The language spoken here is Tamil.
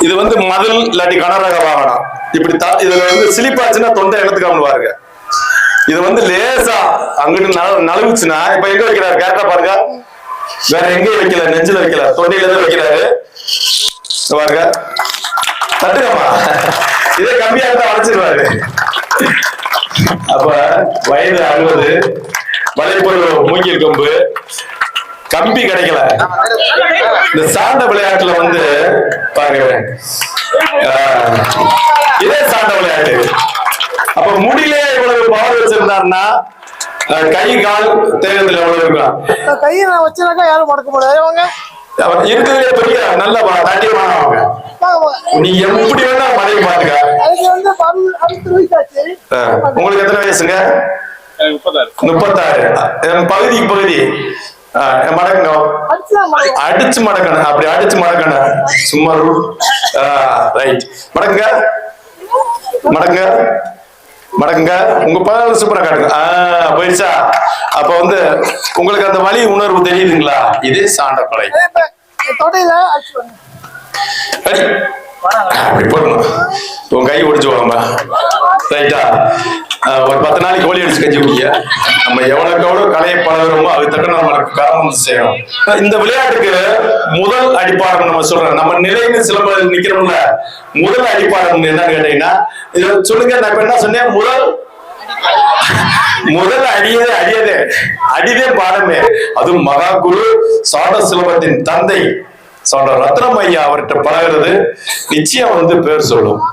இது வந்து மதில் இல்லாட்டி கனரக வாகனம். இப்படி இதுல வந்து சிலிப்பாச்சுன்னா தொண்டை எடுத்துக்காம பாருங்க. இது வந்து லேசா அங்கிட்டு நழுவுச்சுன்னா இப்ப எங்க வைக்கிறாரு கரெக்டா பாருங்க. வேற எங்கேயும் வைக்கல, நெஞ்சில வைக்கல, தொண்டையில தான் வைக்கிறாரு பாருங்க. தட்டுக்கம்மா, இதே கம்மியா இருந்தா அடைச்சிருவாரு. அப்ப வயது 60, வலைப்பொருள் மூங்கில் கொம்பு, கம்பி கிடைக்கல. இந்த சாண்ட விளையாட்டுல வந்து பாருங்க, இதே சாண்ட விளையாட்டு. அப்ப முடியிலே இவ்வளவு பவர் வச்சிருந்தாருன்னா கை கால் தேகத்துல எவ்வளவு இருக்கும்? கையை நான் வச்சிருக்கா யாரும் மடக்க முடியாது. இருக்கிறதே பெரிய நல்ல நாட்டியமானவங்க. நீ எப்படி வேணா மனைவி பாத்துக்க. உங்களுக்கு எத்தனை வயசுங்க? 36. பகுதி மடக்குங்க, அடிச்சு மடக்கணும். அப்படி அடிச்சு மடக்கணும். சும்மா ரைட். மடக்குங்க மடக்குங்க மடக்குங்க. உங்க பதவி சூப்பரா காட்டுங்க. போயிடுச்சா? அப்ப வந்து உங்களுக்கு அந்த வலி உணர்வு தெரியுதுங்களா? இதே சாண்ட கொலை. அப்படி போடணும். உன் கை ஒடிச்சு வாங்க. ரைட்டா? ஒரு 10 நாளைக்கு கோழி அடிச்சு கஞ்சி குடிக்க. நம்ம எவ்வளவுக்கு எவ்வளவு கலையை பழகிறோமோ அது தக்க நம்மளுக்கு காரணம் செய்யணும். இந்த விளையாட்டுக்கு முதல் அடிப்பாடம் நம்ம சொல்றோம். நம்ம நிலையில சிலம்ப நிக்கிறோம்ல, முதல் அடிப்பாடம் என்னன்னு கேட்டீங்கன்னா, சொல்லுங்க. நான் இப்ப என்ன சொன்னேன்? முதல் அடியதே பாடமே. அதுவும் மகா குரு சாண்ட சிலம்பத்தின் தந்தை சாண்ட ரத்னம் ஐயா அவர்கிட்ட பழகிறது நிச்சயம் வந்து பேர் சொல்லும்.